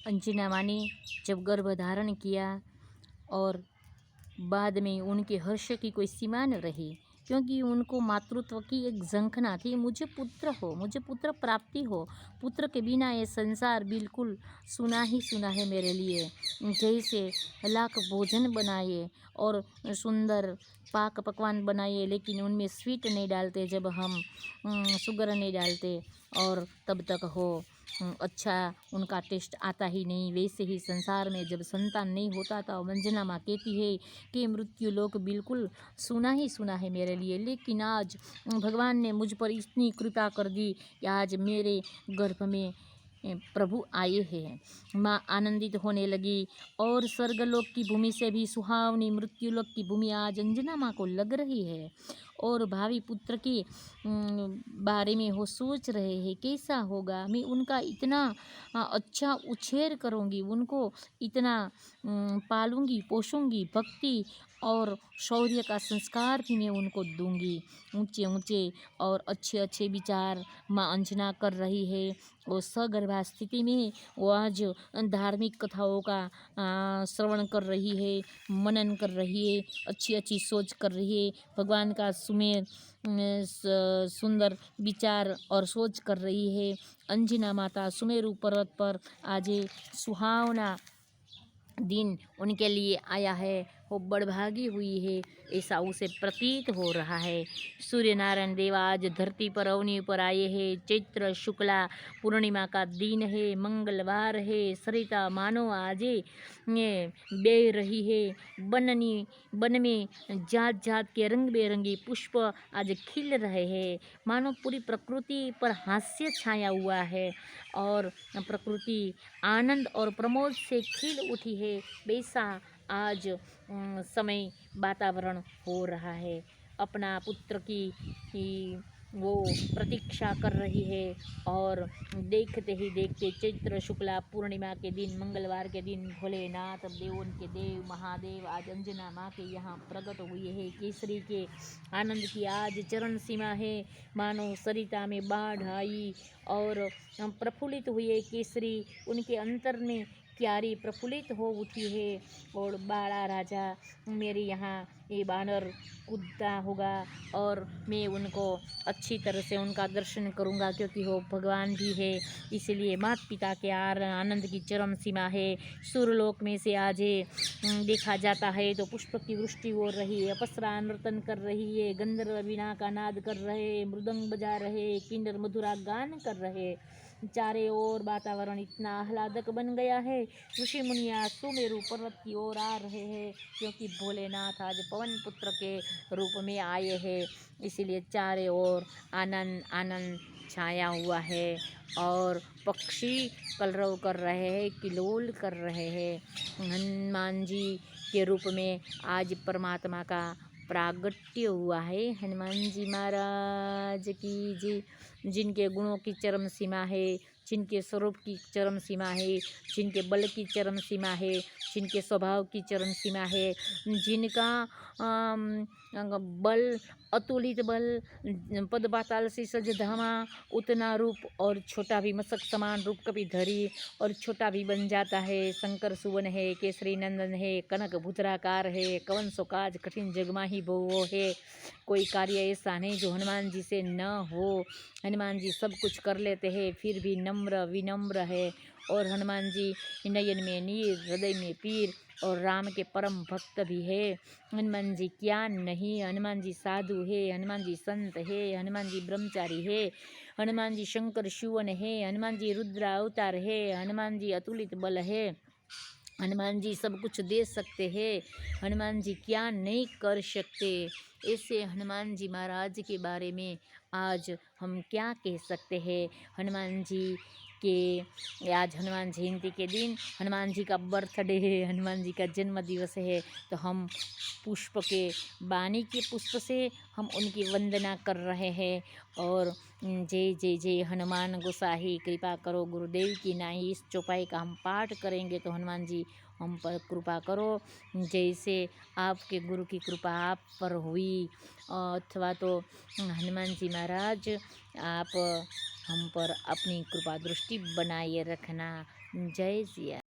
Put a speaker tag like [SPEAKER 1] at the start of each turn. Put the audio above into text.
[SPEAKER 1] अंजना माँ ने जब गर्भ धारण किया और बाद में उनके हर्ष की कोई सीमा न रही, क्योंकि उनको मातृत्व की एक झंखना थी, मुझे पुत्र हो, मुझे पुत्र प्राप्ति हो, पुत्र के बिना ये संसार बिल्कुल सुना ही सुना है मेरे लिए। जैसे लाख भोजन बनाए और सुंदर पाक पकवान बनाइए, लेकिन उनमें स्वीट नहीं डालते, जब हम शुगर नहीं डालते और तब तक हो अच्छा उनका टेस्ट आता ही नहीं। वैसे ही संसार में जब संतान नहीं होता था, अंजना माँ कहती है कि मृत्यु लोक बिल्कुल सुना ही सुना है मेरे लिए। लेकिन आज भगवान ने मुझ पर इतनी कृपा कर दी कि आज मेरे गर्भ में प्रभु आए हैं। माँ आनंदित होने लगी और स्वर्गलोक की भूमि से भी सुहावनी मृत्युलोक की भूमि आज अंजना माँ को लग रही है। और भावी पुत्र के बारे में वो सोच रहे हैं कैसा होगा, मैं उनका इतना अच्छा उछेर करूँगी, उनको इतना पालूँगी पोसूँगी, भक्ति और शौर्य का संस्कार भी मैं उनको दूंगी। ऊंचे ऊंचे और अच्छे अच्छे विचार माँ अंजना कर रही है। और सगर्भा स्थिति में वो आज धार्मिक कथाओं का श्रवण कर रही है, मनन कर रही है, अच्छी अच्छी सोच कर रही है, भगवान का सुंदर विचार और सोच कर रही है। अंजना माता सुमेरु पर्वत पर आज सुहावना दिन उनके लिए आया है, वो बड़भागी हुई है, ऐसा उसे प्रतीत हो रहा है। सूर्य नारायण देव आज धरती पर अवनी पर आए हैं। चैत्र शुक्ला पूर्णिमा का दिन है, मंगलवार है। सरिता मानो आज बह रही है। बन में जात जात के रंग बेरंगी पुष्प आज खिल रहे हैं। मानो पूरी प्रकृति पर हास्य छाया हुआ है और प्रकृति आनंद और प्रमोद से खिल उठी है। वैसा आज समय वातावरण हो रहा है। अपना पुत्र की वो प्रतीक्षा कर रही है और देखते ही देखते चैत्र शुक्ला पूर्णिमा के दिन मंगलवार के दिन भोलेनाथ देवों के देव महादेव आज अंजना माँ के यहाँ प्रकट हुए हैं। केसरी के आनंद की आज चरण सीमा है। मानो सरिता में बाढ़ आई और प्रफुल्लित हुए केसरी, उनके अंतर में क्यारी प्रफुल्लित हो उठी है। और बाड़ा राजा मेरे यहाँ ये बानर कूदता होगा और मैं उनको अच्छी तरह से उनका दर्शन करूँगा, क्योंकि वो भगवान भी है। इसलिए माता पिता के आनंद की चरम सीमा है। सूर्यलोक में से आज देखा जाता है तो पुष्प की वृष्टि हो रही है, अप्सरा नर्तन कर रही है, गंधर्व वीणा का नाद कर रहे, मृदंग बजा रहे, किन्नर मधुरा गान कर रहे। चारे ओर वातावरण इतना आह्लादक बन गया है। ऋषि मुनिया सुमेरु पर्वत की ओर आ रहे हैं, क्योंकि भोलेनाथ आज पवन पुत्र के रूप में आए हैं। इसीलिए चारे ओर आनंद आनंद छाया हुआ है और पक्षी कलरव कर रहे हैं, किलोल कर रहे हैं। हनुमान जी के रूप में आज परमात्मा का प्रागट्य हुआ है। हनुमान जी महाराज की जय। जिनके गुणों की चरम सीमा है, जिनके स्वरूप की चरम सीमा है, जिनके बल की चरम सीमा है, जिनके स्वभाव की चरम सीमा है, जिनका बल अतुलित बल, पद पाताल से सज धामा, उतना रूप और छोटा भी मस्तक समान रूप कभी धरी और छोटा भी बन जाता है। शंकर सुवन है, केसरी नंदन है, कनक भुतराकार है, कवन सो काज कठिन जगमा ही भोवो है। कोई कार्य ऐसा नहीं जो हनुमान जी से न हो। हनुमान जी सब कुछ कर लेते हैं, फिर भी नम्र विनम्र है। और हनुमान जी नयन में नीर, हृदय में पीर और राम के परम भक्त भी है। हनुमान जी क्या नहीं, हनुमान जी साधु है, हनुमान जी संत है, हनुमान जी ब्रह्मचारी है, हनुमान जी शंकर शिवन है, हनुमान जी रुद्र अवतार है, हनुमान जी अतुलित बल है, हनुमान जी सब कुछ दे सकते हैं। हनुमान जी क्या नहीं कर सकते। ऐसे हनुमान जी महाराज के बारे में आज हम क्या कह सकते हैं। हनुमान जी के आज हनुमान जयंती के दिन हनुमान जी का बर्थडे है, हनुमान जी का जन्म दिवस है, तो हम पुष्प के वाणी के पुष्प से हम उनकी वंदना कर रहे हैं। और जय जय जय हनुमान गोसाई कृपा करो गुरुदेव की नाई, इस चौपाई का हम पाठ करेंगे तो हनुमान जी हम पर कृपा करो। जैसे आपके गुरु की कृपा आप पर हुई, अथवा तो हनुमान जी महाराज आप हम पर अपनी कृपा दृष्टि बनाए रखना। जय सिया।